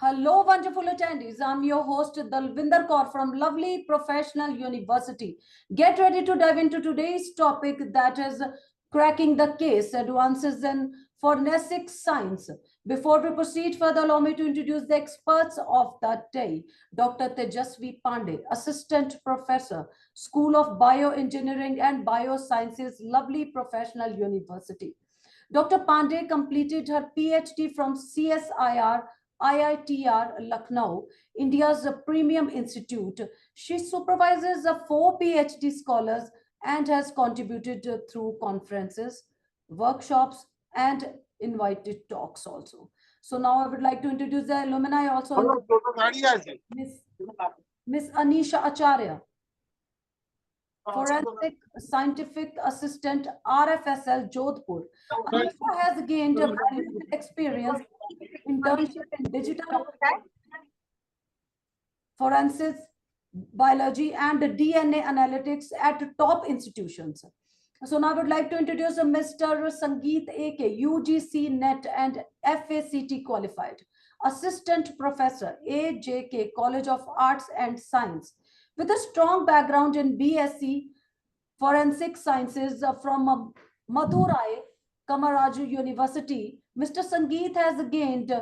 Hello, wonderful attendees. I'm your host, Dalvinder Kaur from Lovely Professional University. Get ready to dive into today's topic, that is cracking the case, advances in forensic science. Before we proceed further, allow me to introduce the experts of the day. Dr. Tejasvi Pandey, Assistant Professor, School of Bioengineering and Biosciences, Lovely Professional University. Dr. Pandey completed her PhD from CSIR IITR Lucknow, India's premium institute. She supervises four PhD scholars and has contributed through conferences, workshops, and invited talks also. So now I would like to introduce the alumni also. Miss Anisha Acharya, Forensic Scientific Assistant, RFSL Jodhpur. Anisha has gained a valuable experience internship in digital forensics, biology, and DNA analytics at top institutions. So now I would like to introduce Mr. Sangeet AK, UGC NET and FACT qualified, Assistant Professor, AJK College of Arts and Science, with a strong background in BSc Forensic Sciences from Madurai Kamaraju University. Mr. Sangeet has gained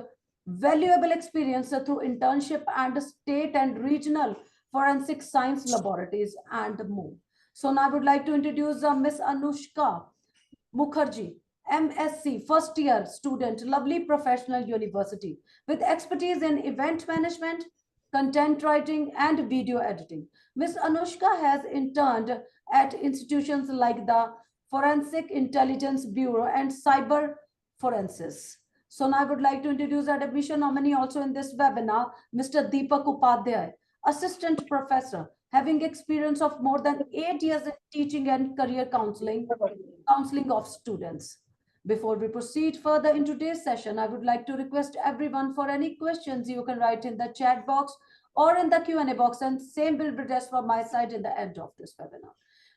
valuable experience through internship and state and regional forensic science laboratories and more. So now I would like to introduce Miss Anushka Mukherjee, MSc, first year student, Lovely Professional University, with expertise in event management, content writing, and video editing. Ms. Anushka has interned at institutions like the Forensic Intelligence Bureau and Cyber Forensics. So now I would like to introduce our admission nominee also in this webinar, Mr. Deepak Upadhyay, Assistant Professor, having experience of more than 8 years in teaching and career counseling of students. Before we proceed further in today's session, I would like to request everyone for any questions you can write in the chat box or in the Q&A box, and same will be addressed from my side in the end of this webinar.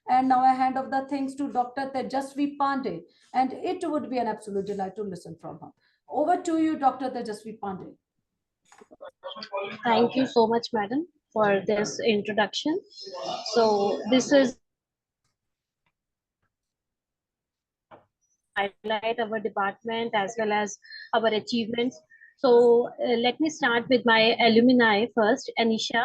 And now I hand over the things to Dr. Tejasvi Pandey, and it would be an absolute delight to listen from her. Over to you, Dr. Tejasvi Pandey. Thank you so much, madam, for this introduction. So this is highlight our department as well as our achievements. So let me start with my alumni first, Anisha.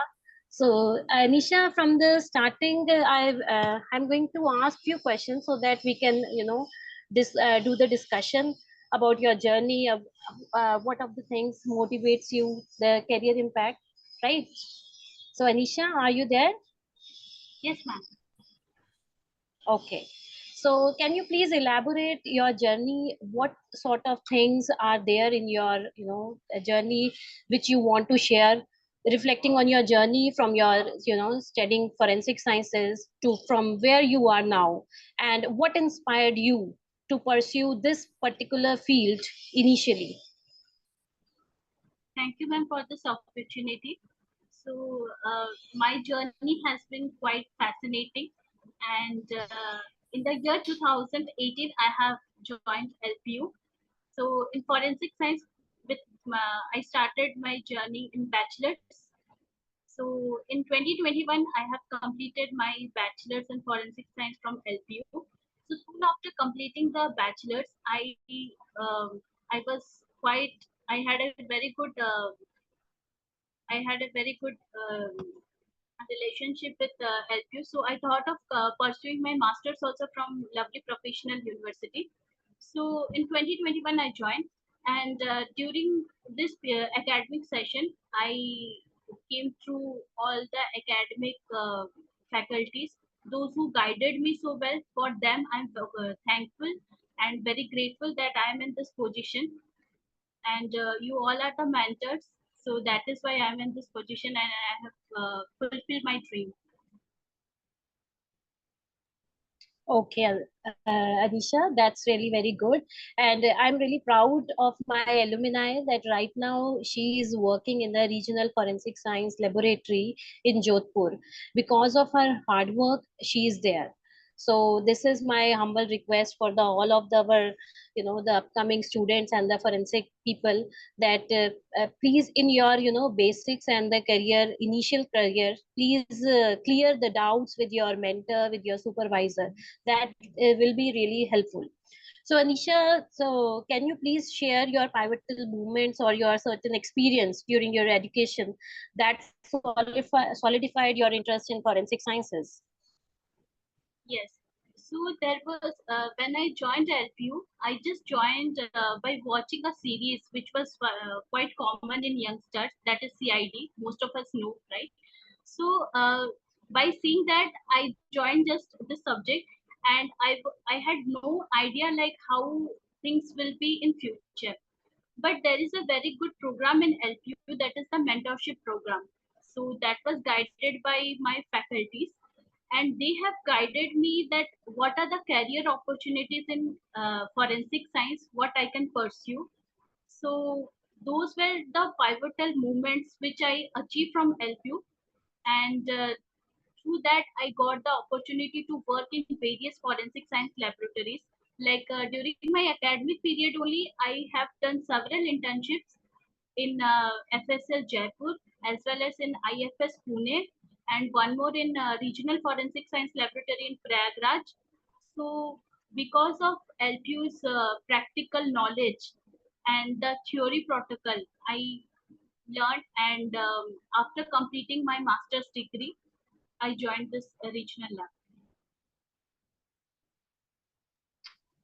So Anisha, from the starting, I'm going to ask you questions so that we can, do the discussion about your journey of what of the things motivates you, the career impact, right? So Anisha, are you there? Yes, ma'am. Okay. So can you please elaborate your journey? What sort of things are there in your, journey which you want to share, reflecting on your journey from your, studying forensic sciences to from where you are now, and what inspired you to pursue this particular field initially? Thank you, ma'am, for this opportunity. So, my journey has been quite fascinating. And in the year 2018, I have joined LPU. So, in forensic science, with I started my journey in bachelor's. So, in 2021, I have completed my bachelor's in forensic science from LPU. So, soon after completing the bachelor's, I was quite I had a very good I had a very good relationship with LPU. So I thought of pursuing my master's also from Lovely Professional University. So in 2021 I joined, and during this academic session I came through all the academic faculties, those who guided me so well. For them I'm thankful and very grateful that I am in this position, and you all are the mentors. So that is why I'm in this position, and I have fulfilled my dream. Okay, Anisha, that's really very good. And I'm really proud of my alumni that right now she is working in the Regional Forensic Science Laboratory in Jodhpur. Because of her hard work, she is there. So this is my humble request for the all of our, the upcoming students and the forensic people, that please, in your, basics and the career, initial career, please clear the doubts with your mentor, with your supervisor. That will be really helpful. So Anisha, so can you please share your pivotal movements or your certain experience during your education that solidified your interest in forensic sciences? Yes. So there was when I joined LPU, I just joined by watching a series which was quite common in youngsters, that is CID. Most of us know, right? So by seeing that, I joined just the subject, and I had no idea like how things will be in future. But there is a very good program in LPU, that is the mentorship program. So that was guided by my faculties, and they have guided me that what are the career opportunities in forensic science, what I can pursue. So those were the pivotal moments which I achieved from LPU, and through that I got the opportunity to work in various forensic science laboratories. Like during my academic period only, I have done several internships in FSL Jaipur, as well as in IFS Pune, and one more in Regional Forensic Science Laboratory in Prayagraj. So, because of LPU's practical knowledge and the theory protocol, I learned, and after completing my master's degree, I joined this regional lab.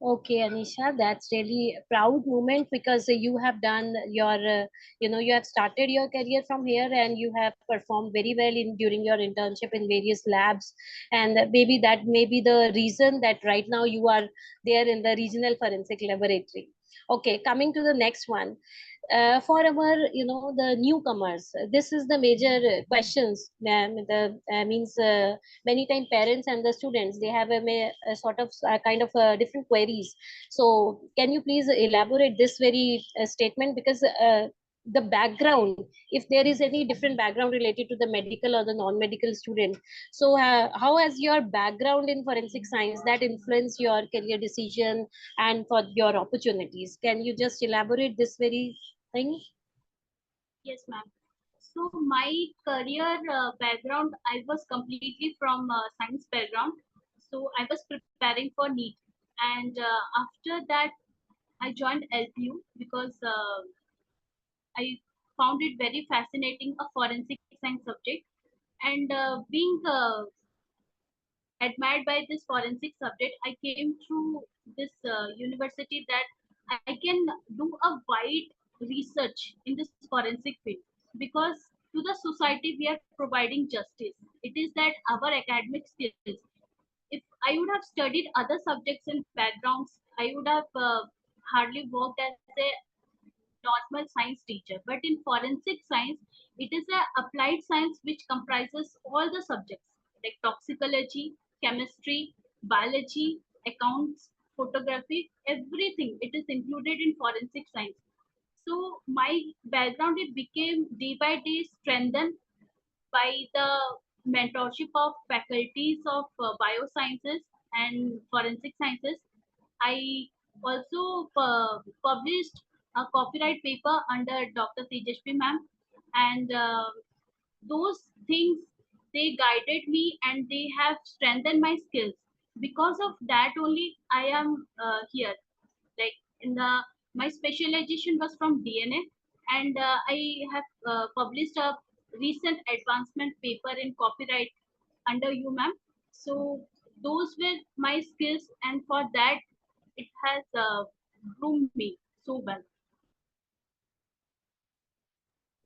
Okay, Anisha, that's really a proud moment, because you have done your, you have started your career from here, and you have performed very well in during your internship in various labs, and maybe that may be the reason that right now you are there in the regional forensic laboratory. Okay, coming to the next one. For our, the newcomers, this is the major questions, ma'am. The means many time parents and the students, they have a sort of kind of different queries. So can you please elaborate this very statement, because the background, if there is any different background related to the medical or the non-medical student, so how has your background in forensic science that influenced your career decision and for your opportunities? Can you just elaborate this very thing? Yes, ma'am. So my career background, I was completely from science background. So I was preparing for NEET, and after that, I joined LPU because I found it very fascinating, a forensic science subject, and being admired by this forensic subject, I came through this university that I can do a wide research in this forensic field, because to the society we are providing justice. It is that our academic skills. If I would have studied other subjects and backgrounds, I would have hardly worked as a normal science teacher. But in forensic science, it is a applied science which comprises all the subjects like toxicology, chemistry, biology, accounts, photography, everything. It is included in forensic science. So my background, it became day by day strengthened by the mentorship of faculties of biosciences and forensic sciences. I also published a copyright paper under Dr. Tejashvi ma'am, and those things, they guided me and they have strengthened my skills. Because of that only, I am here. Like in the my specialization was from DNA, and I have published a recent advancement paper in copyright under you, ma'am. So those were my skills, and for that, it has groomed me so well.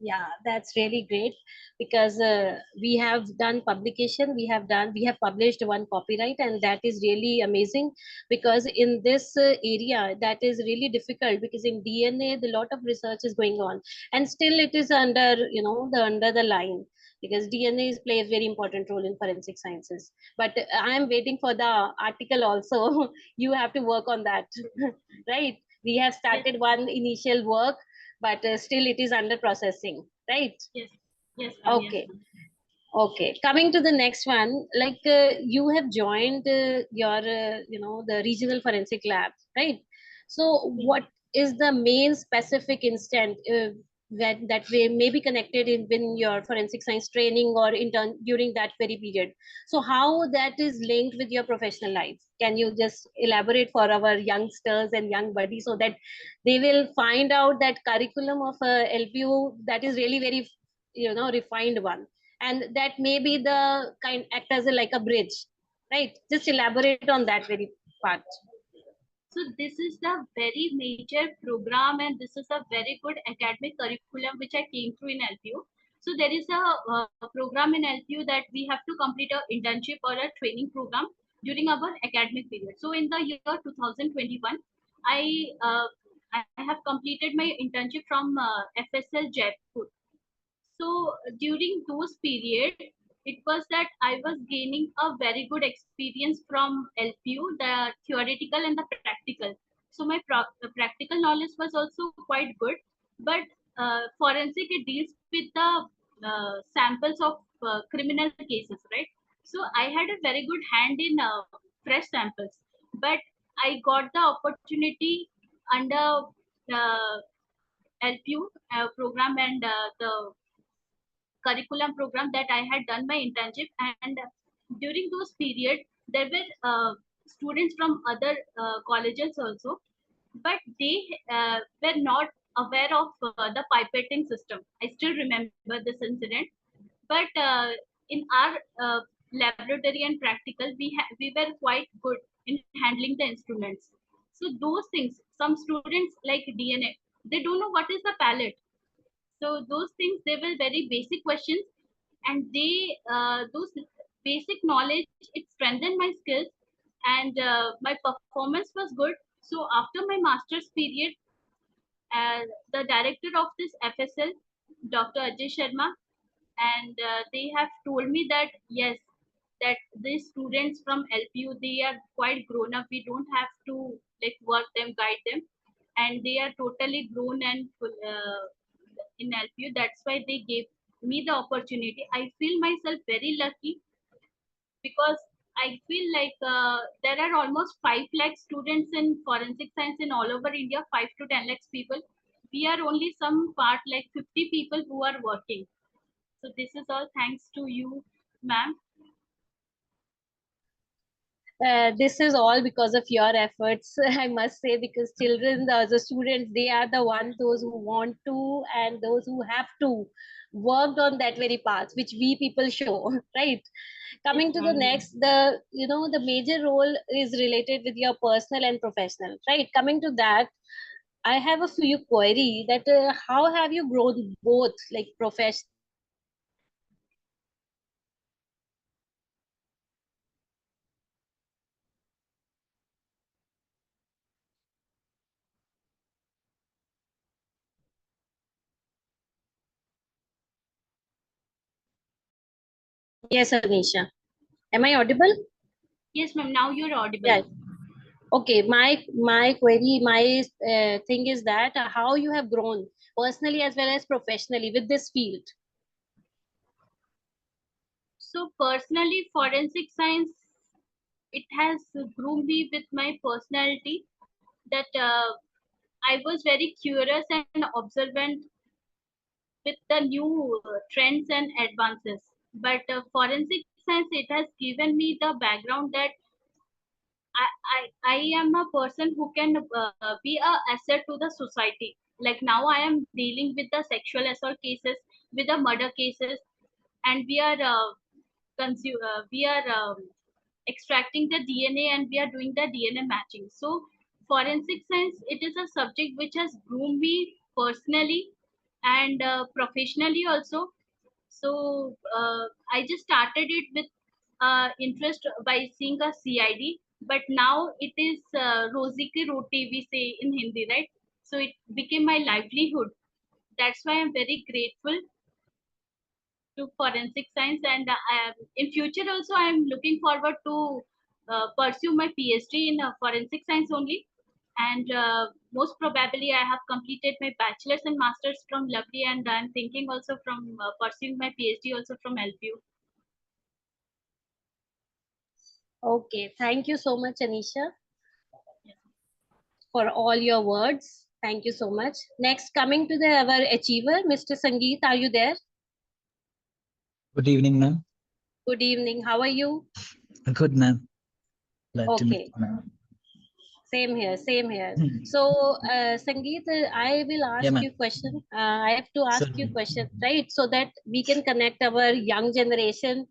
Yeah, that's really great, because we have done publication, we have published one copyright, and that is really amazing, because in this area that is really difficult, because in DNA the lot of research is going on, and still it is under, the under the line, because DNA plays very important role in forensic sciences. But I am waiting for the article also. You have to work on that. Right, we have Yes, started one initial work, but still it is under processing, right? yes, yes, ma'am. Yes, Okay, ma'am. Okay, coming to the next one, like you have joined your, the regional forensic lab, right? So, what is the main specific instant that way may be connected in your forensic science training or intern during that very period? So, how that is linked with your professional life? Can you just elaborate for our youngsters and young buddies so that they will find out that curriculum of LPU that is really very, refined one? And that may be the kind act as a, like a bridge, right? Just elaborate on that very part. So this is the very major program, and this is a very good academic curriculum which I came through in LPU. So there is a program in LPU that we have to complete a internship or a training program during our academic period. So in the year 2021, I uh, I have completed my internship from FSL Jaipur. So during those period, it was that I was gaining a very good experience from LPU, the theoretical and the practical. So my the practical knowledge was also quite good, but forensic it deals with the samples of criminal cases, right? So I had a very good hand in fresh samples, but I got the opportunity under the LPU program and the curriculum program that I had done my internship. And during those period, there were students from other colleges also, but they were not aware of the pipetting system. I still remember this incident, but in our laboratory and practical, we were quite good in handling the instruments. So those things, some students like DNA, they don't know what is the palette. So those things, they were very basic questions, and they those basic knowledge, it strengthened my skills, and my performance was good. So after my master's period, uh, the director of this FSL, Dr. Ajay Sharma, and they have told me that yes, that these students from LPU, they are quite grown up. We don't have to like work them, guide them, and they are totally grown and in LPU. That's why they gave me the opportunity. I feel myself very lucky because I feel like there are almost 5 lakh students in forensic science in all over India, 5 to 10 lakhs people. We are only some part like 50 people who are working. So this is all thanks to you, ma'am. This is all because of your efforts, I must say, because children, the students, they are the ones, those who want to and those who have to work on that very path, which we people show, right? Coming to the next, the major role is related with your personal and professional, right? Coming to that, I have a few query that how have you grown both, like professional? Yes, Anisha. Am I audible? Yes, ma'am. Now you're audible. Yeah. Okay, my query, my thing is that how you have grown personally as well as professionally with this field. So personally, forensic science, it has groomed me with my personality, that I was very curious and observant with the new trends and advances. But forensic science, it has given me the background that I am a person who can be a asset to the society. Like now I am dealing with the sexual assault cases, with the murder cases, and we are extracting the DNA, and we are doing the DNA matching. So forensic science, it is a subject which has groomed me personally and professionally also. So I just started it with interest by seeing a CID, but now it is Rozi ki roti, we say in Hindi, right? So it became my livelihood. That's why I'm very grateful to forensic science, and in future also I'm looking forward to pursue my PhD in forensic science only. And most probably I have completed my bachelor's and master's from Lovely, and I'm thinking also from pursuing my PhD also from LPU. Okay, thank you so much, Anisha, for all your words. Thank you so much. Next, coming to our achiever, Mr. Sangeet, are you there? Good evening, ma'am. Good evening. How are you? Good, ma'am. Glad to meet Okay, you, ma'am. same here, same here. Hmm. So, Sangeet, I will Yeah, ask ma'am. you question. I have to ask you Certainly. question, right? So that we can connect our young generation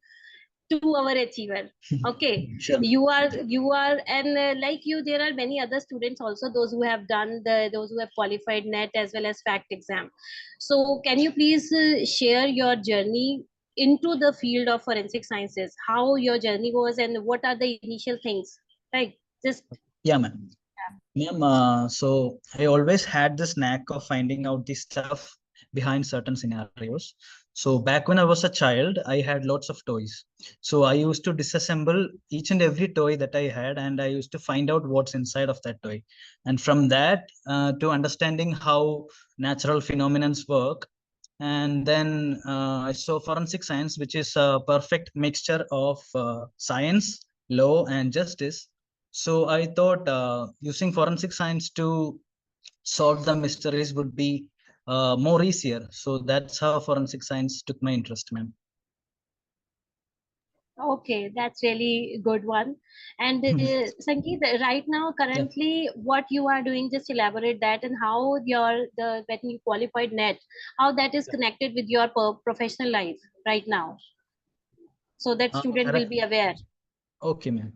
to our achiever. Okay, Sure. you are, and like you, there are many other students also, those who have done those who have qualified net as well as fact exam. So can you please share your journey into the field of forensic sciences, how your journey was and what are the initial things, right? Just Yeah, ma'am. Ma'am, so I always had this knack of finding out the stuff behind certain scenarios. So back when I was a child, I had lots of toys. So I used to disassemble each and every toy that I had, and I used to find out what's inside of that toy. And from that to understanding how natural phenomena work. And then I saw forensic science, which is a perfect mixture of science, law, and justice. So I thought using forensic science to solve the mysteries would be more easier. So that's how forensic science took my interest, ma'am. okay, that's really good one. And Sangeet, right now, Yeah. currently, what you are doing, just elaborate that and how your the when you qualified net, how that is Yeah. connected with your professional life right now, so that student will Correct. be aware. Okay, ma'am.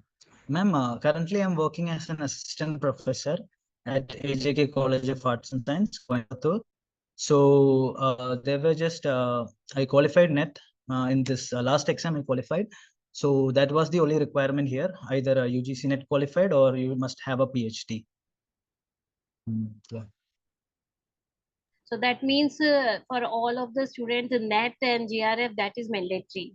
Ma'am, currently I'm working as an assistant professor at AJK College of Arts and Science, Coimbatore. So they were just I qualified net in this last exam. I qualified, so that was the only requirement here. Either a UGC net qualified or you must have a PhD. Yeah. So that means for all of the students, the net and GRF, that is mandatory,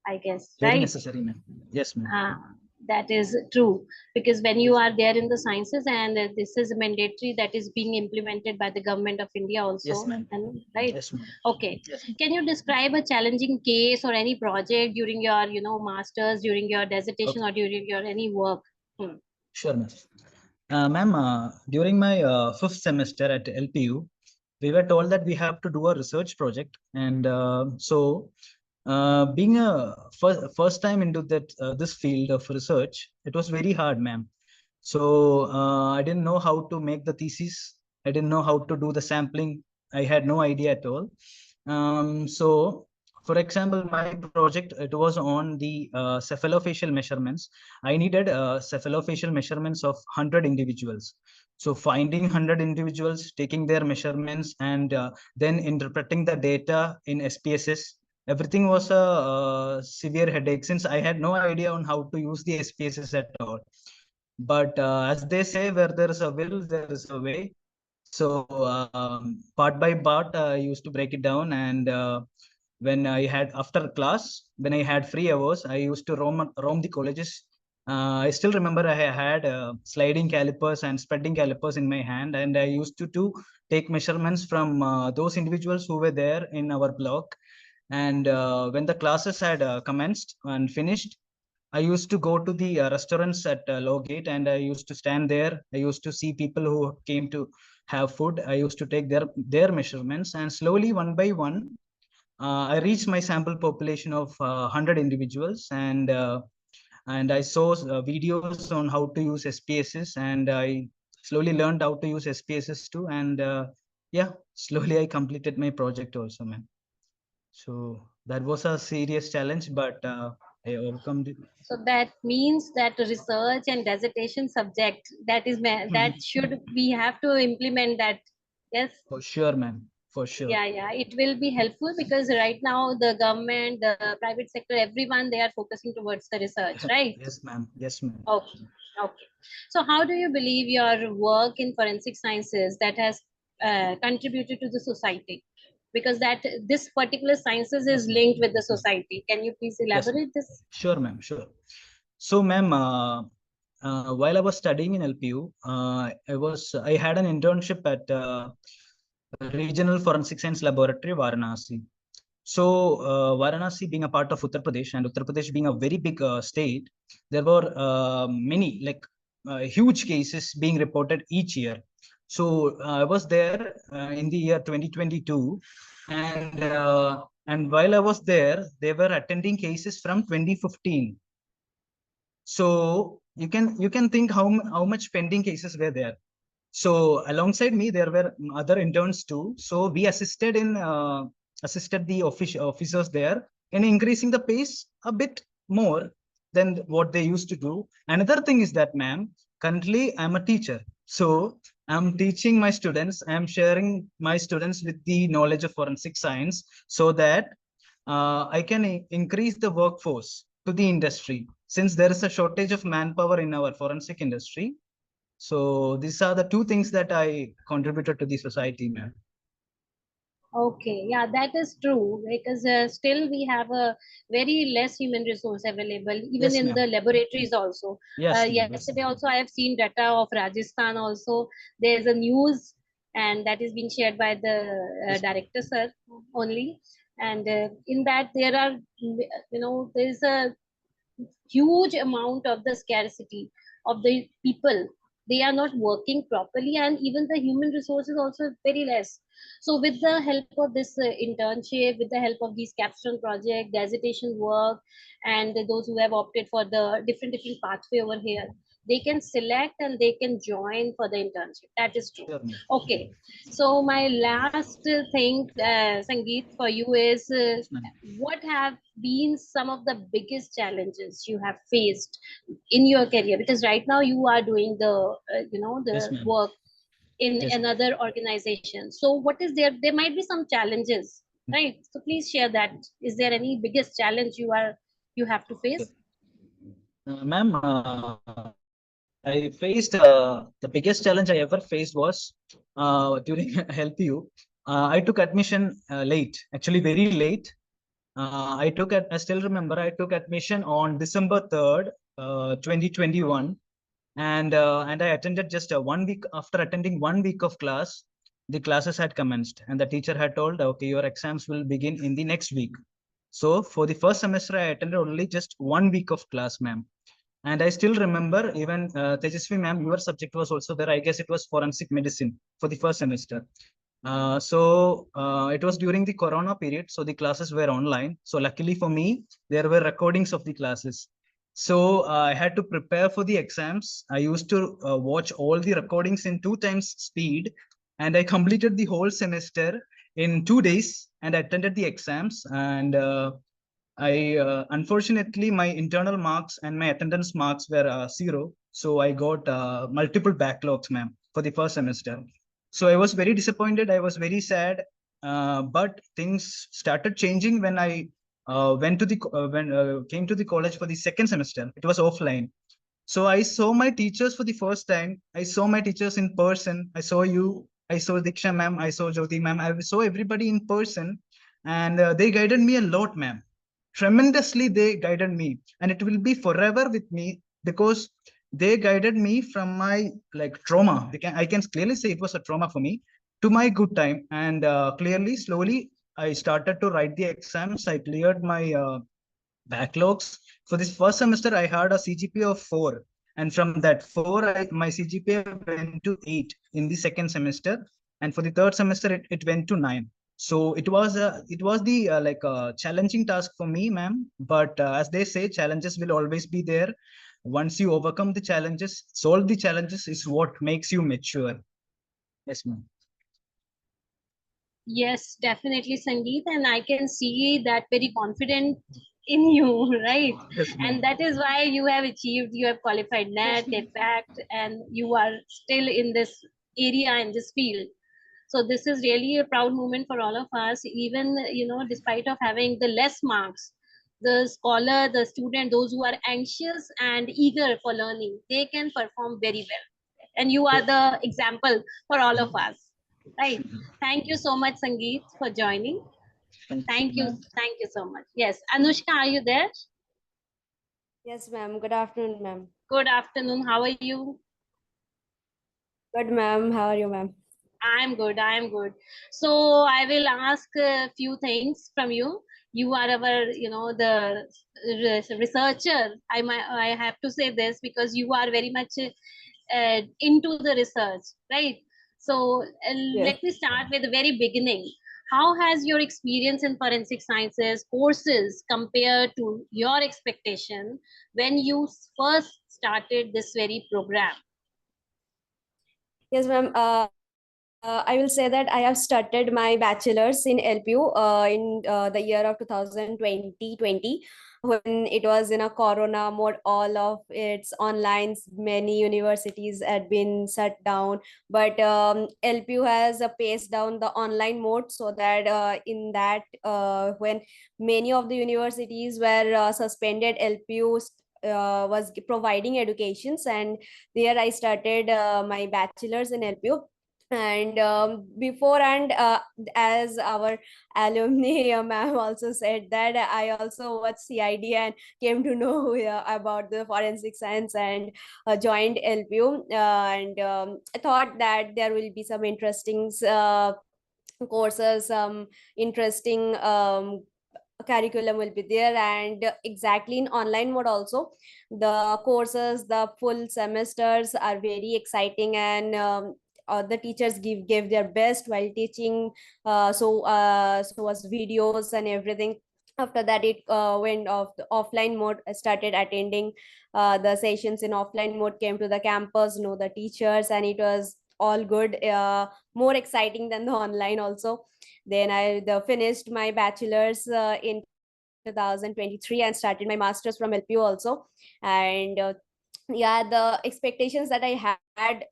I guess, Very right? necessary, ma'am. Yes, ma'am. That is true, because when you are there in the sciences and this is mandatory, that is being implemented by the government of India Yes, also, ma'am. and right. Yes, ma'am. Okay, Yes. can you describe a challenging case or any project during your masters, during your dissertation, Okay. or during your any work? Hmm. Sure, ma'am. Ma'am, during my fifth semester at LPU, we were told that we have to do a research project, and being a first time into that this field of research, it was very hard, ma'am. So I didn't know how to make the thesis. I didn't know how to do the sampling. I had no idea at all. So, for example, my project, it was on the cephalofacial measurements. I needed cephalofacial measurements of 100 individuals. So finding 100 individuals, taking their measurements, and then interpreting the data in SPSS. Everything was a severe headache since I had no idea on how to use the SPSS at all. But as they say, where there is a will, there is a way. So part by part, I used to break it down. And when I had after class, when I had free hours, I used to roam the colleges. I still remember I had sliding calipers and spreading calipers in my hand, and I used to take measurements from those individuals who were there in our block. And when the classes had commenced and finished, I used to go to the restaurants at Lowgate, and I used to stand there. I used to see people who came to have food. I used to take their measurements, and slowly, one by one, I reached my sample population of 100 individuals, and I saw videos on how to use SPSS, and I slowly learned how to use SPSS too. And yeah, slowly I completed my project also, man. So that was a serious challenge, but I overcome it. So that means that research and dissertation subject, that is that should we have to implement that. Yes. For sure, man. For sure. Yeah, it will be helpful, because right now the government, the private sector, everyone, they are focusing towards the research, right? Yes, ma'am. Yes, ma'am. Okay, okay. So how do you believe your work in forensic sciences that has contributed to the society? Because that this particular sciences is Yes, ma'am. linked with the society. Can you please Yes, ma'am. elaborate this? Sure, ma'am. Sure. So, ma'am, while I was studying in LPU, I had an internship at Regional Forensic Science Laboratory, Varanasi. So Varanasi being a part of Uttar Pradesh, and Uttar Pradesh being a very big state, there were many huge cases being reported each year. So I was there in the year 2022, and while I was there, they were attending cases from 2015. So you can think how much pending cases were there. So alongside me, there were other interns too. So we assisted the officers there in increasing the pace a bit more than what they used to do. Another thing is that, ma'am, currently I'm a teacher. So I'm teaching my students, I'm sharing my students with the knowledge of forensic science so that I can increase the workforce to the industry since there is a shortage of manpower in our forensic industry. So these are the two things that I contributed to the society, ma'am. Okay, yeah, that is true because still we have a very less human resource available, even Yes, in ma'am. the laboratories also. Yes, ma'am. Yesterday also I have seen data of Rajasthan also. There's a news and that is being shared by the Yes, ma'am. director sir only. And in that there are, there's a huge amount of the scarcity of the people. They are not working properly, and even the human resources also very less. So with the help of this internship, with the help of these capstone project, dissertation work, and those who have opted for the different pathway over here, they can select and they can join for the internship. That is true. Sure, ma'am. Okay, so my last thing, Sangeet, for you is Yes, ma'am. what have been some of the biggest challenges you have faced in your career? Because right now you are doing the Yes, the ma'am. work in Yes, ma'am. another organization. So what is there might be some challenges, right? So please share that. Is there any biggest challenge you have to face? Ma'am, I faced the biggest challenge I ever faced was during HelpU. I took admission late, actually very late. I still remember I took admission on December 3rd, 2021. And I attended just 1 week. After attending 1 week of class, the classes had commenced and the teacher had told, okay, your exams will begin in the next week. So for the first semester, I attended only just 1 week of class, ma'am. And I still remember even Tejasvi ma'am, your subject was also there. I guess it was forensic medicine for the first semester. It was during the Corona period, so the classes were online. So luckily for me, there were recordings of the classes. So I had to prepare for the exams. I used to watch all the recordings in 2 times speed, and I completed the whole semester in 2 days and attended the exams. And I unfortunately my internal marks and my attendance marks were 0. So I got multiple backlogs, ma'am, for the first semester. So I was very disappointed. I was very sad. But things started changing when I came to the college for the second semester. It was offline. So I saw my teachers for the first time. I saw my teachers in person. I saw you. I saw Diksha ma'am. I saw Jyoti ma'am. I saw everybody in person, and they guided me a lot, ma'am. Tremendously, they guided me, and it will be forever with me because they guided me from my trauma. I can clearly say it was a trauma for me to my good time, and clearly, slowly, I started to write the exams. I cleared my backlogs. For this first semester, I had a CGPA of 4. And from that 4, my CGPA went to 8 in the second semester. And for the third semester, it went to 9. So it was the challenging task for me, ma'am. But as they say, challenges will always be there. Once you overcome the challenges, solve the challenges is what makes you mature. Yes, ma'am. Yes, definitely, Sangeet, and I can see that very confident in you, right? Yes, ma'am. And that is why you have achieved, you have qualified NET, EPACT, and you are still in this area, in this field. So this is really a proud moment for all of us, even, despite of having the less marks, the scholar, the student, those who are anxious and eager for learning, they can perform very well. And you are the example for all of us. Right. Thank you so much, Sangeet, for joining. Thank you. ma'am. Thank you so much. Yes. Anushka, are you there? Yes, ma'am. Good afternoon, ma'am. Good afternoon. How are you? Good, ma'am. How are you, ma'am? I'm good. I'm good. So I will ask a few things from you. You are our, the researcher. I have to say this because you are very much into the research, right? So Yes. let me start with the very beginning. How has your experience in forensic sciences courses compared to your expectation when you first started this very program? Yes, ma'am. I will say that I have started my bachelor's in LPU in the year of 2020, when it was in a corona mode. All of its online, many universities had been shut down, but LPU has paced down the online mode, so that in that when many of the universities were suspended, LPU was providing educations, and there I started my bachelor's in LPU. And before, and as our alumni ma'am also said, that I also watched CID and came to know about the forensic science, and joined LPU, and I thought that there will be some interesting courses, some interesting curriculum will be there, and exactly in online mode also, the courses, the full semesters are very exciting, and the teachers give their best while teaching. So was videos and everything. After that, it went off the offline mode. I started attending the sessions in offline mode, came to the campus, know the teachers, and it was all good, more exciting than the online also. Then I finished my bachelor's in 2023, and started my master's from LPU also. And yeah, the expectations that I had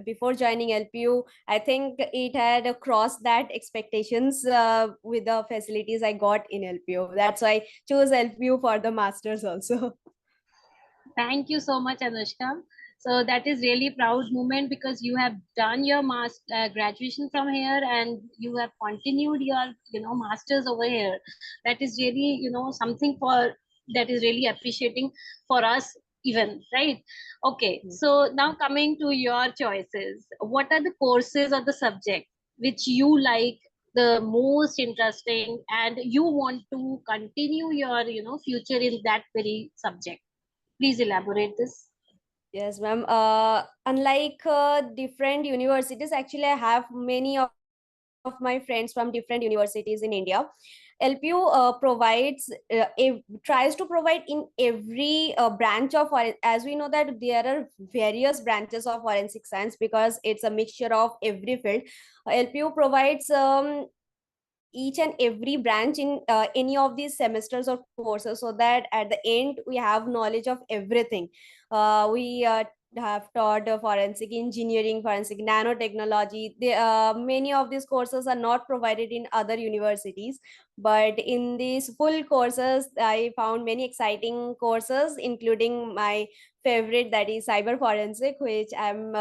before joining LPU, I think it had crossed that expectations with the facilities I got in LPU. That's why I chose LPU for the master's also. Thank you so much, Anushka. So that is really proud moment because you have done your graduation from here and you have continued your, masters over here. That is really, something for that is really appreciating for us even, right? Okay. So now coming to your choices, what are the courses or the subject which you like the most interesting and you want to continue your, future in that very subject? Please elaborate this. Yes, ma'am. Unlike different universities, actually, I have many of my friends from different universities in India. LPU provides tries to provide in every branch of as we know that there are various branches of forensic science, because it's a mixture of every field. LPU provides each and every branch in any of these semesters or courses, so that at the end we have knowledge of everything. We have taught forensic engineering, forensic nanotechnology. Many of these courses are not provided in other universities, but in these full courses I found many exciting courses, including my favorite, that is cyber forensic, which I'm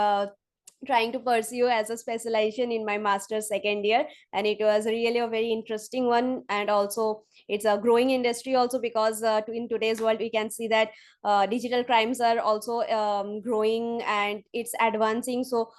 trying to pursue as a specialization in my master's second year. And it was really a very interesting one, and also it's a growing industry also, because in today's world we can see that digital crimes are also growing and it's advancing. So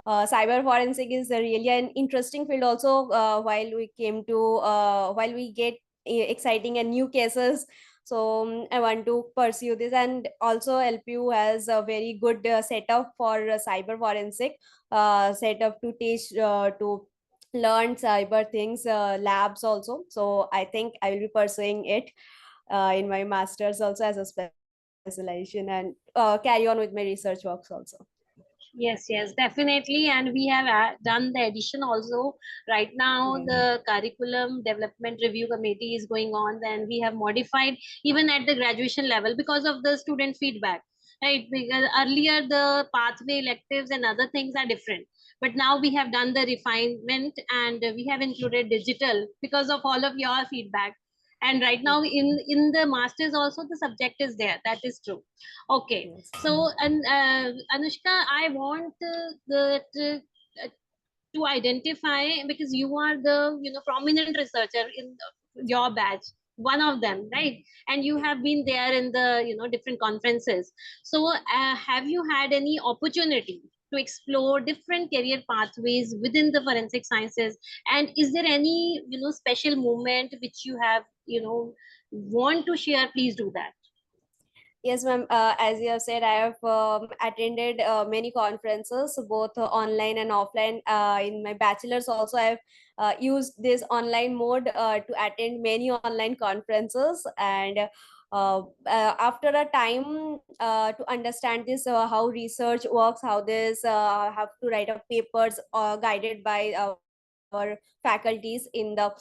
cyber forensic is really an interesting field also, while we get exciting and new cases. So I want to pursue this. And also LPU has a very good setup for cyber forensic, setup to teach, to learn cyber things, labs also. So I think I will be pursuing it in my masters also as a specialization, and carry on with my research works also. Yes, yes, definitely. And we have done the addition also. Right now, the curriculum development review committee is going on, and we have modified even at the graduation level because of the student feedback. Right, because earlier the pathway electives and other things are different, but now we have done the refinement and we have included digital because of all of your feedback. And right now in the masters also the subject is there. That is true. Okay. Yes. So, and Anushka, I want to identify, because you are the prominent researcher in your batch, one of them, right? And you have been there in the different conferences. So, have you had any opportunity to explore different career pathways within the forensic sciences? And is there any, special moment which you have, want to share? Please do that. Yes, ma'am. As you have said, I have attended many conferences, both online and offline. In my bachelor's, also, I have used this online mode to attend many online conferences. And after a time to understand this, how research works, how this have to write up papers guided by our faculties in the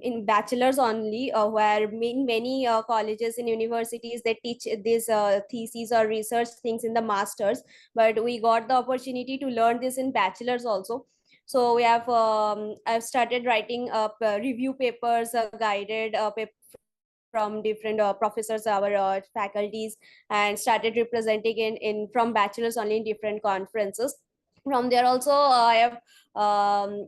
in bachelor's only, where in many colleges and universities they teach these theses or research things in the masters, but we got the opportunity to learn this in bachelor's also. So we have I've started writing up review papers, guided from different professors, our faculties, and started representing in from bachelor's only in different conferences. From there also, I have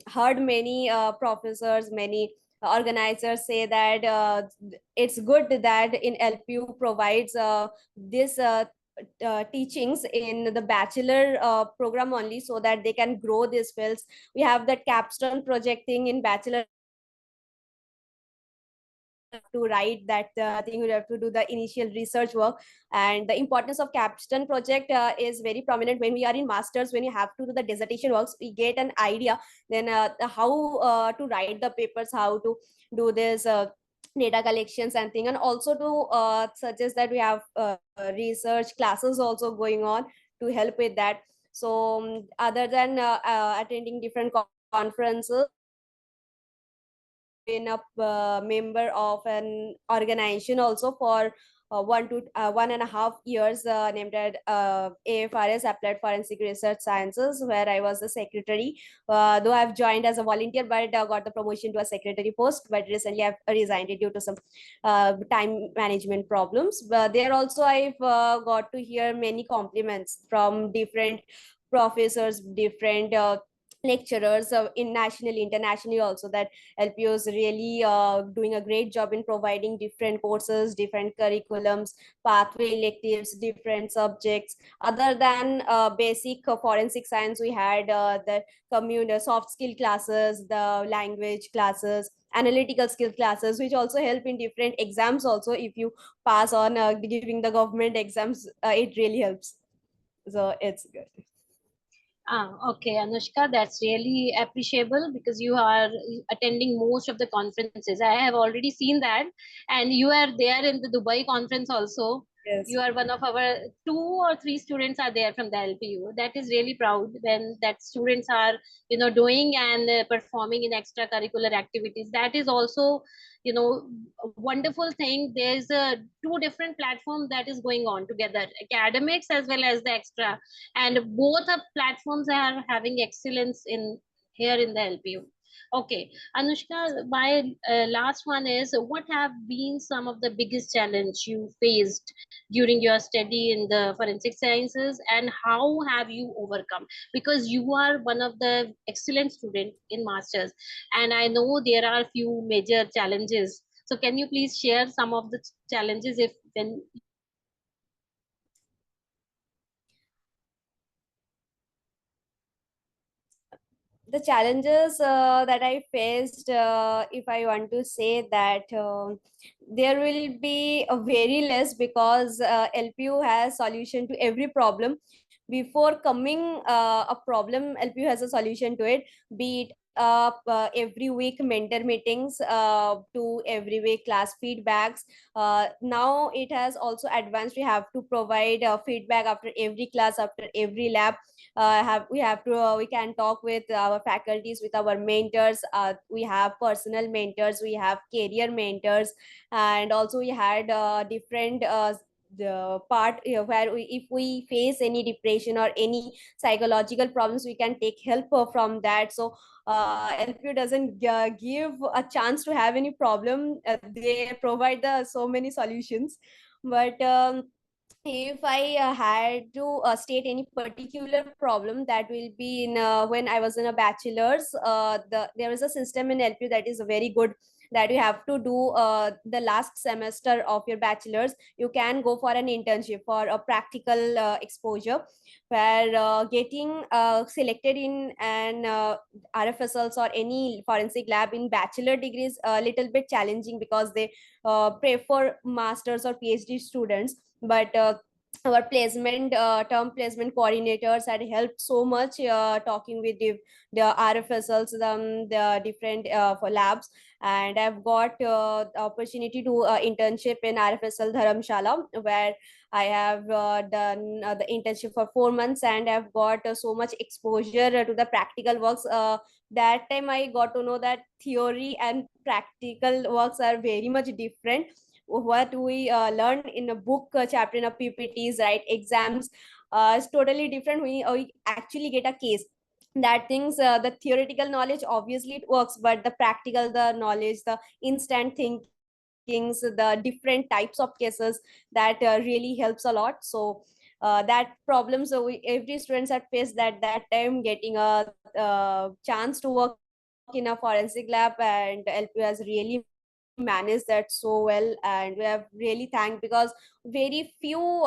heard many professors, many organizers say that it's good that in LPU provides this teachings in the bachelor program only, so that they can grow these fields. We have that capstone project thing in bachelor, to write that thing, you have to do the initial research work. And the importance of capstone project is very prominent when we are in masters. When you have to do the dissertation works, we get an idea then how to write the papers, how to do this data collections and thing. And also to suggest that we have research classes also going on to help with that. So other than attending different conferences, been a member of an organization also for 1.5 years, named at AFRS, Applied Forensic Research Sciences, where I was the secretary. Though I've joined as a volunteer, but got the promotion to a secretary post. But recently I've resigned it due to some time management problems. But there also I've got to hear many compliments from different professors, different lecturers in nationally, internationally also, that LPO is really doing a great job in providing different courses, different curriculums, pathway electives, different subjects. Other than basic forensic science, we had the soft skill classes, the language classes, analytical skill classes, which also help in different exams also. If you pass on giving the government exams, it really helps. So it's good. Okay, Anushka, that's really appreciable because you are attending most of the conferences. I have already seen that, and you are there in the Dubai conference also. Yes. You are one of our 2 or 3 students are there from the LPU. That is really proud when that students are, doing and performing in extracurricular activities. That is also, a wonderful thing. There's a 2 different platforms that is going on together, academics as well as the extra, and both of platforms are having excellence in here in the LPU. Okay, Anushka, my last one is, what have been some of the biggest challenge you faced during your study in the forensic sciences, and how have you overcome? Because you are one of the excellent student in masters, and I know there are few major challenges. So can you please share some of the challenges if when the challenges that I faced, if I want to say that there will be a very less, because LPU has solution to every problem. Before coming a problem, LPU has a solution to it, be it every week mentor meetings, to every week class feedbacks. Now it has also advanced. We have to provide feedback after every class, after every lab. We can talk with our faculties, with our mentors. We have personal mentors, we have career mentors, and also we had different the part where if we face any depression or any psychological problems, we can take help from that. So LPU doesn't give a chance to have any problem. They provide so many solutions. But if I had to state any particular problem, that will be in when I was in a bachelor's. There is a system in LPU that is very good, that you have to do the last semester of your bachelor's. You can go for an internship for a practical exposure, where getting selected in an RFSLs or any forensic lab in bachelor degrees a little bit challenging, because they prefer masters or PhD students. But our placement term placement coordinators had helped so much, talking with the RFSLs, the different for labs. And I've got the opportunity to internship in RFSL Dharamshala, where I have done the internship for 4 months, and I've got so much exposure to the practical works. That time I got to know that theory and practical works are very much different. What we learn in a book chapter in a PPTs, right, exams, is totally different. We actually get a case. That things, the theoretical knowledge obviously it works, but the practical, the knowledge, the instant thinkings, the different types of cases, that really helps a lot. So that problems, every students had faced that time, getting a chance to work in a forensic lab, and LPU has really managed that so well. And we have really thanked, because very few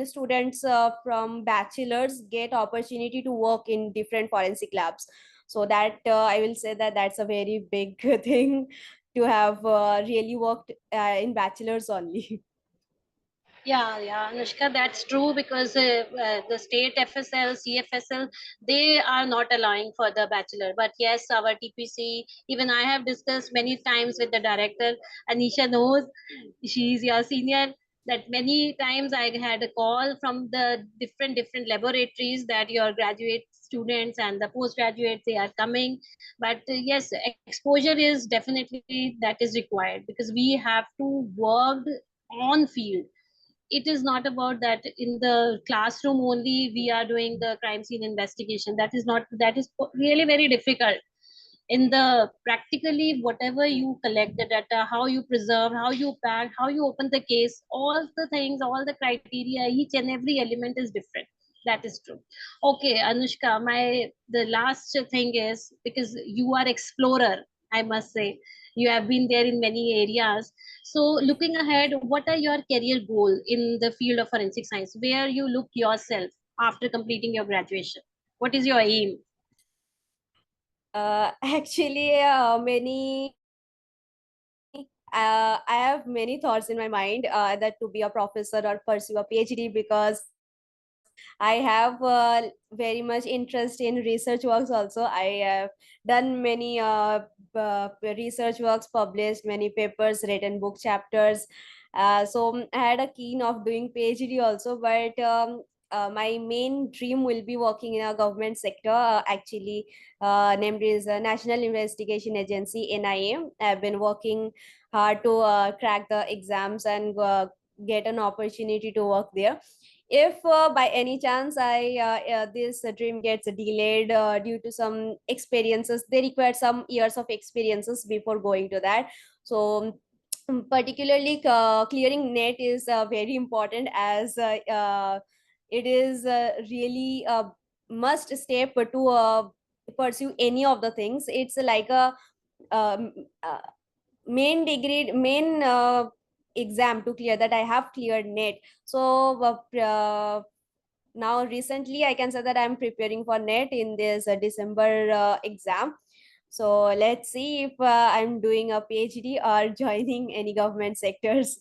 students from bachelors get opportunity to work in different forensic labs. So that I will say that that's a very big thing, to have really worked in bachelors only. Yeah, Anushka, that's true, because the state FSL, CFSL, they are not allowing for the bachelor. But yes, our TPC, even I have discussed many times with the director. Anisha knows, she's your senior, that many times I had a call from the different laboratories that your graduate students and the postgraduates, they are coming. But yes, exposure is definitely that is required, because we have to work on field. It is not about that in the classroom only we are doing the crime scene investigation. That is not, that is really very difficult. In the practically, whatever you collect the data, how you preserve, how you pack, how you open the case, all the things, all the criteria, each and every element is different. That is true. Okay, Anushka, my the last thing is, because you are explorer, I must say, you have been there in many areas. So looking ahead, what are your career goal in the field of forensic science? Where you look yourself after completing your graduation? What is your aim? Actually, I have many thoughts in my mind, that to be a professor or pursue a PhD, because I have very much interest in research works also. I have done many research works, published many papers, written book chapters. So I had a keen of doing PhD also, but my main dream will be working in a government sector. Actually, named is National Investigation Agency (NIA). I've been working hard to crack the exams and get an opportunity to work there. If by any chance I this dream gets delayed due to some experiences, they require some years of experiences before going to that. So particularly clearing net is very important, as it is really a must step to pursue any of the things. It's like a um, uh, main degree, main exam to clear, that I have cleared net. So now recently I can say that I'm preparing for net in this December exam. So let's see if I'm doing a PhD or joining any government sectors.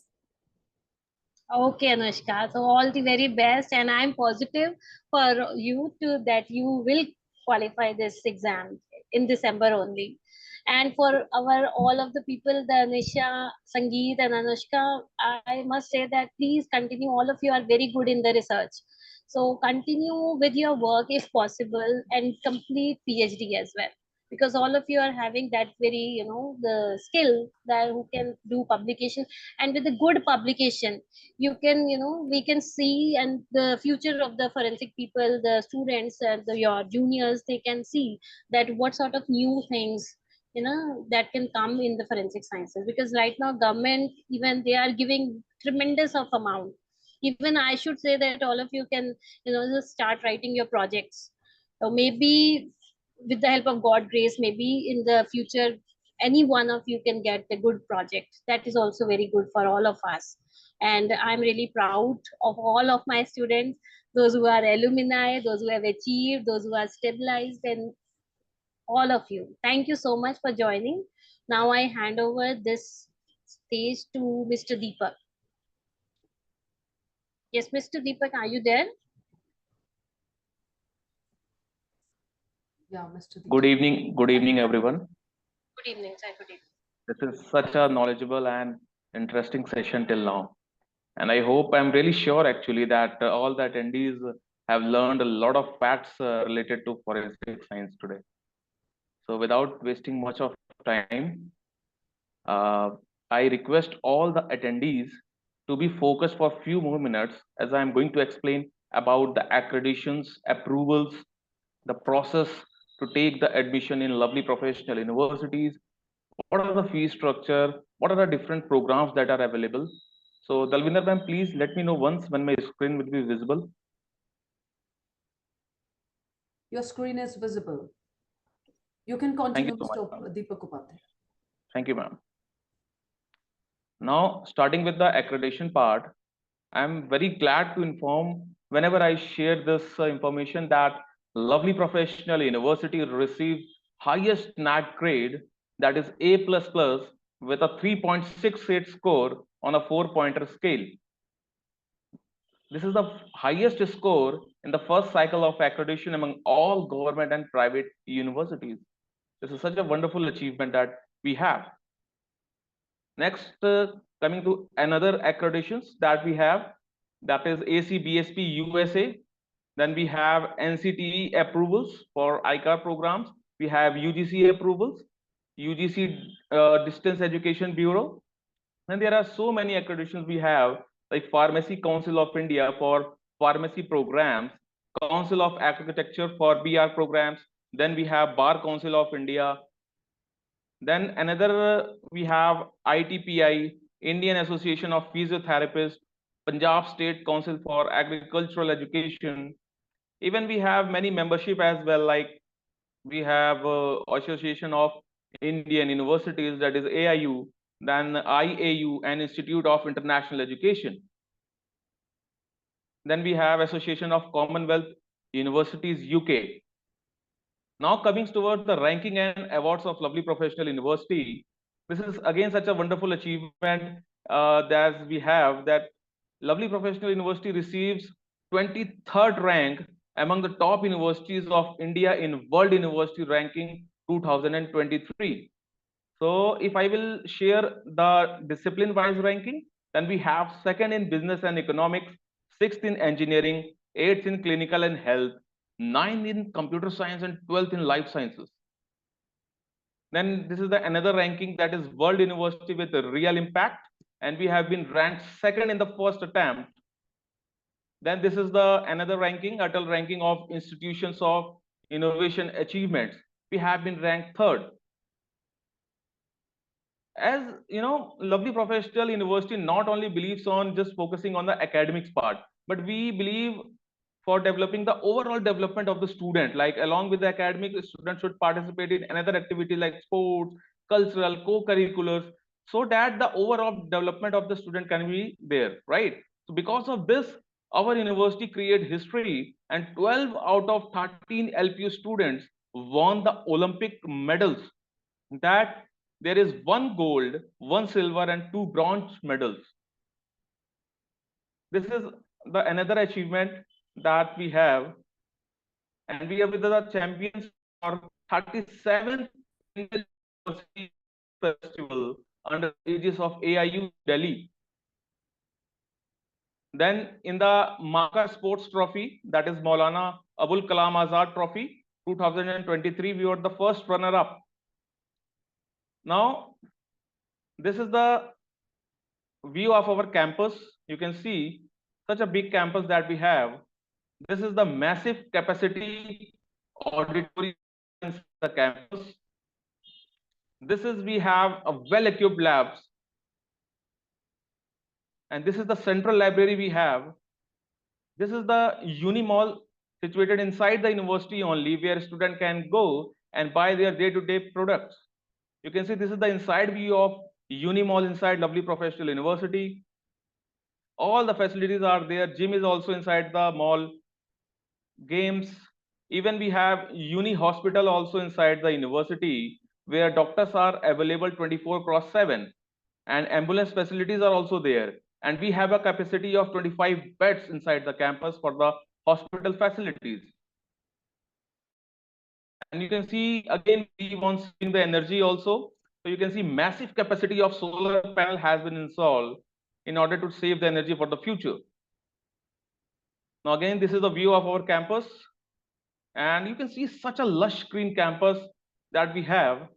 Okay, Anushka. So all the very best, and I'm positive for you to that you will qualify this exam in December only. And for our all of the people, the Anisha, Sangeet, and Anushka, I must say that please continue. All of you are very good in the research, so continue with your work if possible, and complete PhD as well, because all of you are having that very, the skill that who can do publication. And with a good publication, you can, we can see, and the future of the forensic people, the students and your juniors, they can see that what sort of new things, that can come in the forensic sciences. Because right now government, even they are giving tremendous of amount, Even I should say that all of you can, just start writing your projects. So maybe with the help of God grace, maybe in the future, any one of you can get a good project. That is also very good for all of us. And I'm really proud of all of my students, those who are alumni, those who have achieved, those who are stabilized, and all of you. Thank you so much for joining. Now I hand over this stage to Mr. Deepak. Yes, Mr. Deepak, are you there? Yeah, Mr. Deepak. Good evening, everyone. Good evening, sir. Good evening. This is such a knowledgeable and interesting session till now. And I hope, I'm really sure actually that all the attendees have learned a lot of facts related to forensic science today. So without wasting much of time, I request all the attendees to be focused for a few more minutes as I'm going to explain about the accreditations, approvals, the process to take the admission in lovely professional universities. What are the fee structure? What are the different programs that are available? So Dalvinder ma'am, please let me know once when my screen will be visible. Your screen is visible. You can continue, so much, Mr. Deepak Upadhyay. Thank you, ma'am. Now, starting with the accreditation part, I'm very glad to inform whenever I share this information that lovely professional university received highest NAT grade, that is A++ with a 3.68 score on a 4-pointer scale. This is the highest score in the first cycle of accreditation among all government and private universities. This is such a wonderful achievement that we have. Next, coming to another accreditations that we have, that is ACBSP USA. Then we have NCTE approvals for ICAR programs. We have UGC approvals, UGC Distance Education Bureau. And there are so many accreditations we have, like Pharmacy Council of India for pharmacy programs, Council of Architecture for BR programs. Then we have Bar Council of India. Then another, we have ITPI, Indian Association of Physiotherapists, Punjab State Council for Agricultural Education. Even we have many membership as well, like we have Association of Indian Universities, that is AIU, then IAU and Institute of International Education. Then we have Association of Commonwealth Universities UK. Now coming towards the ranking and awards of lovely professional university, this is again such a wonderful achievement that we have, that lovely professional university receives 23rd rank among the top universities of India in World University Ranking 2023. So if I will share the discipline wise ranking, then we have second in business and economics, sixth in engineering, eighth in clinical and health, 9th in computer science, and 12th in life sciences. Then this is the another ranking, that is World University with a Real Impact, and we have been ranked second in the first attempt. Then this is the another ranking, Atal ranking of institutions of innovation achievements. We have been ranked third. As you know, lovely professional university not only believes on just focusing on the academics part, but we believe for developing the overall development of the student, like along with the academic, the student should participate in another activity like sports, cultural, co-curriculars, so that the overall development of the student can be there, right? So because of this, our university created history, and 12 out of 13 LPU students won the Olympic medals. That there is 1 gold, 1 silver, and 2 bronze medals. This is the another achievement that we have, and we are with the champions for 37th University Festival under aegis of AIU Delhi. Then in the Maka Sports Trophy, that is Maulana Abul Kalam Azad Trophy 2023, we were the first runner-up. Now, this is the view of our campus. You can see such a big campus that we have. This is the massive capacity auditorium in the campus. This is, we have a well-equipped labs. And this is the central library we have. This is the Uni Mall situated inside the university only, where a student can go and buy their day-to-day products. You can see this is the inside view of Uni Mall inside Lovely Professional University. All the facilities are there. Gym is also inside the mall. Games. Even we have Uni Hospital also inside the university, where doctors are available 24/7, and ambulance facilities are also there. And we have a capacity of 25 beds inside the campus for the hospital facilities. And you can see again, we want seeing the energy also. So you can see massive capacity of solar panel has been installed in order to save the energy for the future. Now again, this is the view of our campus. And you can see such a lush green campus that we have.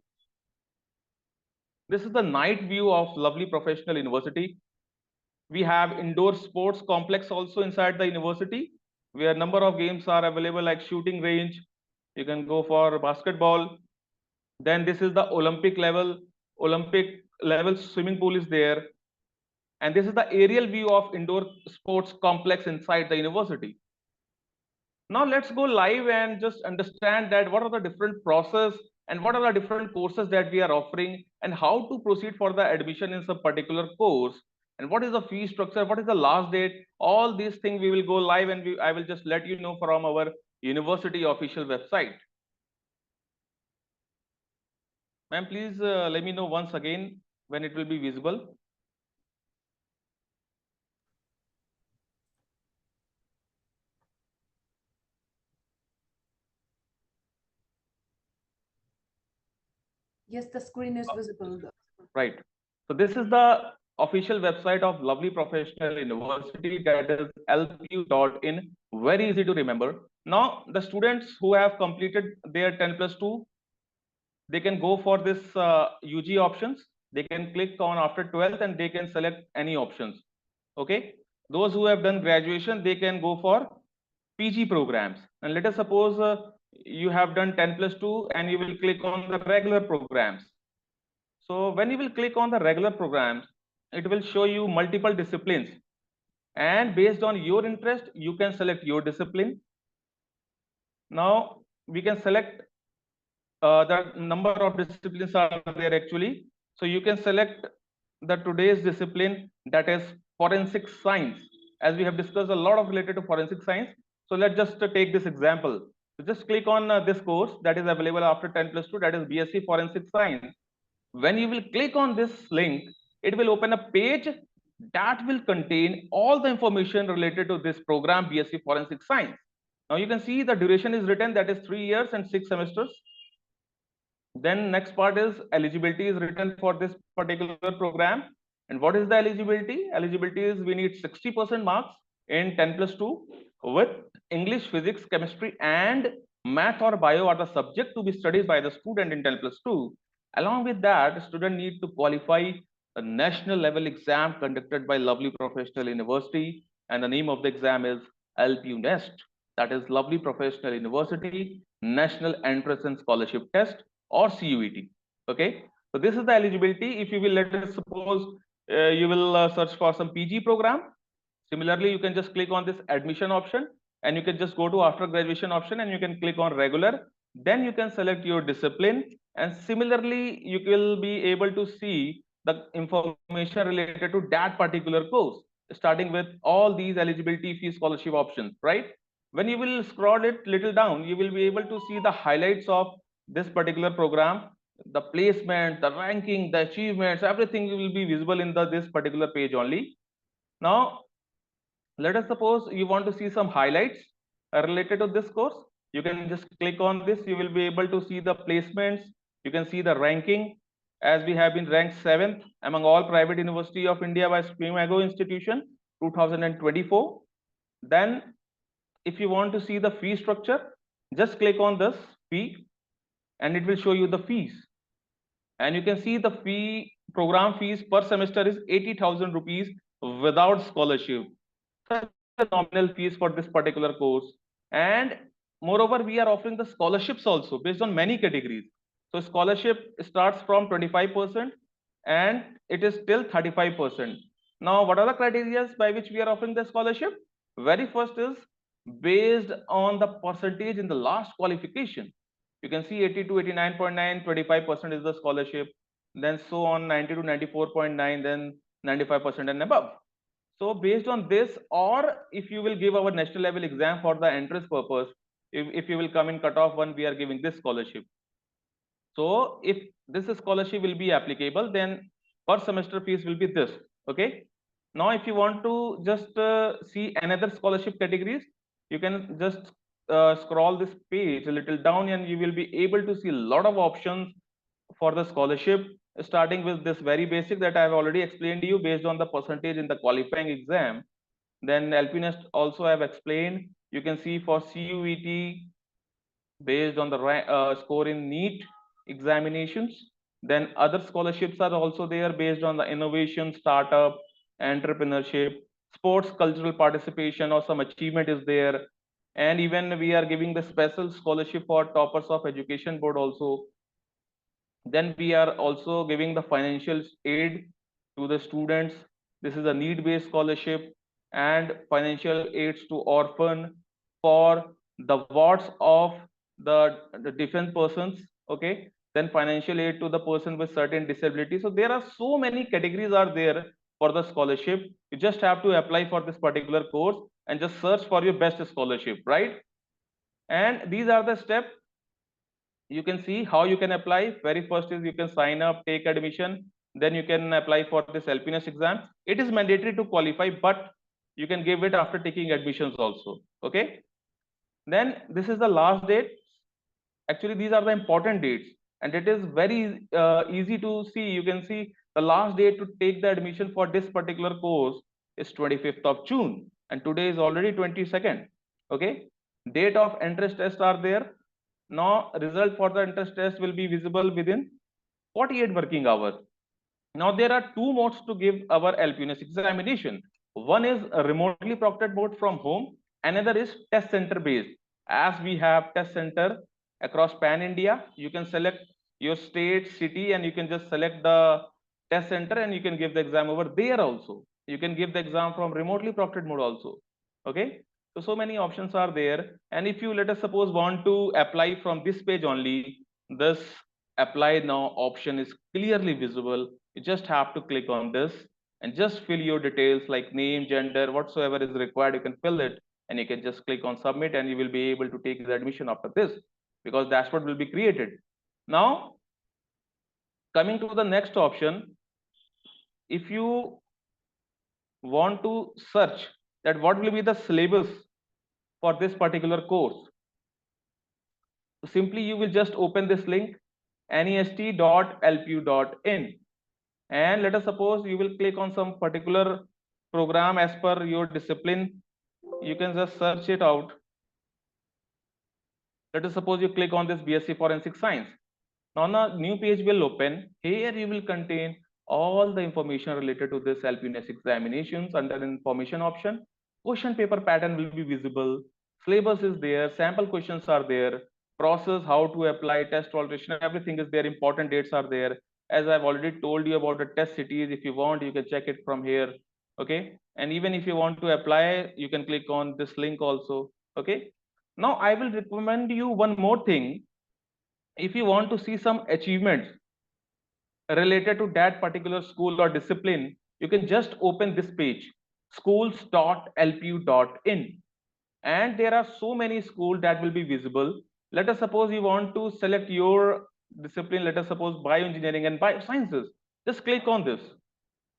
This is the night view of Lovely Professional University. We have indoor sports complex also inside the university, where a number of games are available, like shooting range. You can go for basketball. Then this is the Olympic level swimming pool is there. And this is the aerial view of indoor sports complex inside the university. Now let's go live and just understand that what are the different process and what are the different courses that we are offering, and how to proceed for the admission in some particular course, and what is the fee structure, what is the last date. All these things we will go live, and I will just let you know from our university official website. Ma'am, please let me know once again when it will be visible. Yes, the screen is visible. Right. So this is the official website of Lovely Professional University, that is lpu.in. Very easy to remember. Now, the students who have completed their 10+2, they can go for this UG options. They can click on after 12th and they can select any options. Okay. Those who have done graduation, they can go for PG programs. And let us suppose you have done 10+2 and you will click on the regular programs. So when you will click on the regular programs, it will show you multiple disciplines. And based on your interest, you can select your discipline. Now we can select the number of disciplines are there actually. So you can select the today's discipline, that is forensic science. As we have discussed a lot of related to forensic science. So let's just take this example. So just click on this course that is available after 10+2, that is BSc Forensic Science. When you will click on this link, it will open a page that will contain all the information related to this program, BSc Forensic Science. Now you can see the duration is written, that is 3 years and 6 semesters. Then next part is eligibility is written for this particular program. And what is the eligibility? Eligibility is we need 60% marks in 10+2 with English, physics, chemistry, and math or bio are the subject to be studied by the student in 10+2. Along with that, the student need to qualify a national level exam conducted by Lovely Professional University, and the name of the exam is LPU NEST, that is Lovely Professional University National Entrance and Scholarship Test, or CUET. Okay, so this is the eligibility. If you will, let us suppose you will search for some PG program. Similarly, you can just click on this admission option, and you can just go to after graduation option, and you can click on regular. Then you can select your discipline, and similarly you will be able to see the information related to that particular course, starting with all these eligibility, fee, scholarship options. Right, when you will scroll it little down, you will be able to see the highlights of this particular program, the placement, the ranking, the achievements, everything will be visible in this particular page only. Now let us suppose you want to see some highlights related to this course. You can just click on this. You will be able to see the placements. You can see the ranking, as we have been ranked 7th among all private university of India by Spimago Institution 2024. Then if you want to see the fee structure, just click on this fee and it will show you the fees. And you can see the fee, program fees per semester is 80,000 rupees without scholarship. The nominal fees for this particular course. And moreover, we are offering the scholarships also based on many categories. So scholarship starts from 25% and it is till 35%. Now, what are the criteria by which we are offering the scholarship? Very first is based on the percentage in the last qualification. You can see 80 to 89.9, 25% is the scholarship. Then so on 90 to 94.9, then 95% and above. So based on this, or if you will give our national level exam for the entrance purpose, if you will come in cutoff one, we are giving this scholarship. So if this scholarship will be applicable, then per semester fees will be this. Okay. Now, if you want to just see another scholarship categories, you can just scroll this page a little down, and you will be able to see a lot of options for the scholarship, starting with this very basic that I have already explained to you based on the percentage in the qualifying exam. Then LP Nest also I have explained. You can see for CUET based on the score in NEET examinations. Then other scholarships are also there based on the innovation, startup, entrepreneurship, sports, cultural participation, or some achievement is there. And even we are giving the special scholarship for toppers of education board also. Then we are also giving the financial aid to the students. This is a need-based scholarship and financial aids to orphan for the wards of the different persons. Okay. Then financial aid to the person with certain disability. So there are so many categories are there for the scholarship. You just have to apply for this particular course and just search for your best scholarship, right? And these are the steps. You can see how you can apply. Very first is you can sign up, take admission, then you can apply for this LP Nest exam. It is mandatory to qualify, but you can give it after taking admissions also. Okay. Then this is the last date. Actually, these are the important dates, and it is very easy to see. You can see the last date to take the admission for this particular course is 25th of June, and today is already 22nd. Okay. Date of entrance tests are there. Now, result for the entrance test will be visible within 48 working hours. Now, there are two modes to give our LP Nest examination. One is a remotely proctored mode from home. Another is test center based. As we have test center across pan India, you can select your state, city, and you can just select the test center, and you can give the exam over there also. You can give the exam from remotely proctored mode also. Okay. So many options are there. And if you, let us suppose, want to apply from this page only, this apply now option is clearly visible. You just have to click on this and just fill your details like name, gender, whatsoever is required. You can fill it, and you can just click on submit, and you will be able to take the admission after this, because dashboard will be created. Now, coming to the next option, if you want to search that what will be the syllabus for this particular course, so simply you will just open this link nest.lpu.in, and let us suppose you will click on some particular program as per your discipline. You can just search it out. Let us suppose you click on this BSc Forensic Science. Now a new page will open. Here you will contain all the information related to this LP Nest examinations. Under information option, question paper pattern will be visible, syllabus is there, sample questions are there, process, how to apply, test alteration, everything is there, important dates are there. As I've already told you about the test cities, if you want, you can check it from here. Okay. And even if you want to apply, you can click on this link also. Okay. Now I will recommend you one more thing. If you want to see some achievements related to that particular school or discipline, you can just open this page, schools.lpu.in, and there are so many schools that will be visible. Let us suppose you want to select your discipline, let us suppose bioengineering and biosciences. Just click on this.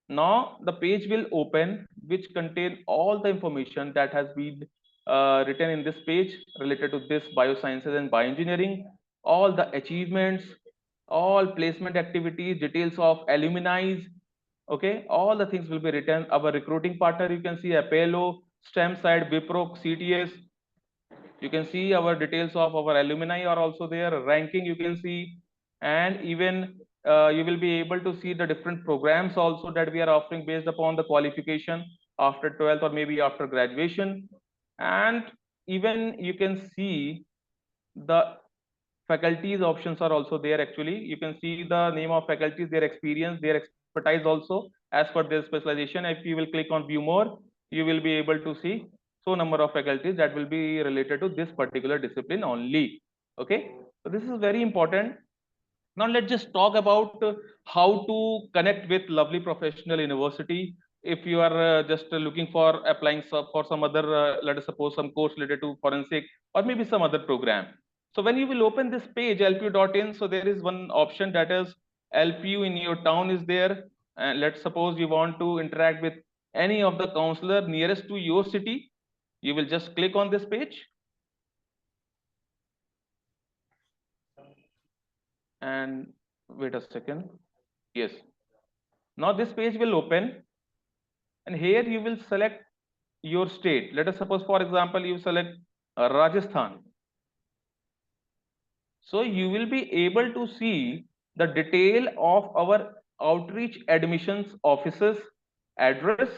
Now the page will open, which contain all the information that has been written in this page related to this biosciences and bioengineering, all the achievements, all placement activities, details of alumni. Okay, all the things will be written. Our recruiting partner, you can see Apello, STEMside, Wipro, CTS. You can see our details of our alumni are also there. Ranking you can see, and even you will be able to see the different programs also that we are offering based upon the qualification after 12th or maybe after graduation. And even you can see the faculties options are also there. Actually, you can see the name of faculties, their experience, their expertise also, as per their specialization. If you will click on view more, you will be able to see so number of faculties that will be related to this particular discipline only. Okay, so this is very important. Now let's just talk about how to connect with Lovely Professional University. If you are just looking for applying for some other, let us suppose some course related to forensic or maybe some other program. So when you will open this page lpu.in, so there is one option that is LPU in your town is there. And let's suppose you want to interact with any of the counselor nearest to your city. You will just click on this page. And wait a second. Yes. Now this page will open. And here you will select your state. Let us suppose, for example, you select Rajasthan. So you will be able to see the detail of our outreach admissions officers address.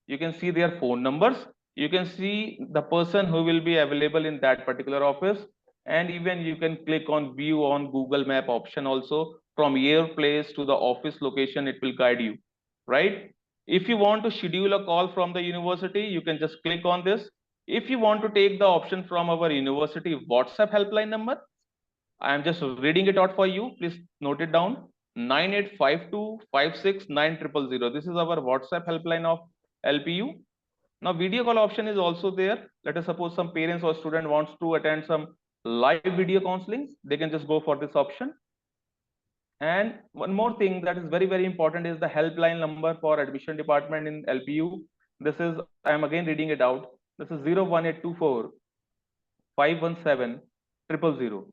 You can see their phone numbers. You can see the person who will be available in that particular office. And even you can click on view on Google Map option also. From your place to the office location, it will guide you, right? If you want to schedule a call from the university, you can just click on this. If you want to take the option from our university WhatsApp helpline number, I am just reading it out for you. Please note it down. 9852569000. This is our WhatsApp helpline of LPU. Now video call option is also there. Let us suppose some parents or student wants to attend some live video counseling. They can just go for this option. And one more thing that is very, very important is the helpline number for admission department in LPU. This is, I am again reading it out. This is 01824 517 000.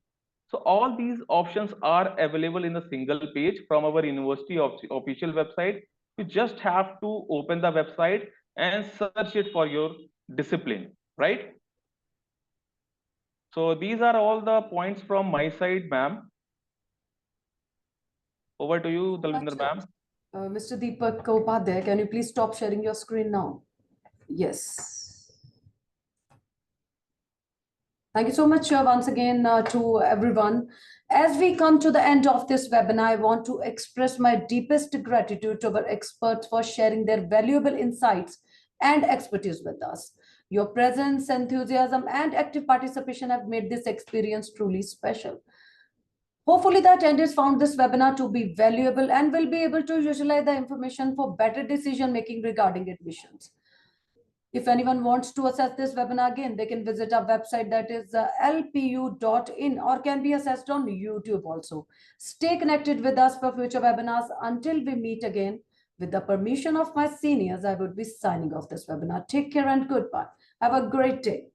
So all these options are available in a single page from our university official website. You just have to open the website and search it for your discipline, right? So these are all the points from my side, ma'am. Over to you, Dalvinder ma'am. Mr. Deepak Upadhyay, can you please stop sharing your screen now? Yes. Thank you so much once again to everyone. As we come to the end of this webinar, I want to express my deepest gratitude to our experts for sharing their valuable insights and expertise with us. Your presence, enthusiasm, and active participation have made this experience truly special. Hopefully the attendees found this webinar to be valuable and will be able to utilize the information for better decision making regarding admissions. If anyone wants to access this webinar again, they can visit our website, that is lpu.in, or can be accessed on YouTube also. Stay connected with us for future webinars. Until we meet again, with the permission of my seniors, I would be signing off this webinar. Take care and goodbye. Have a great day.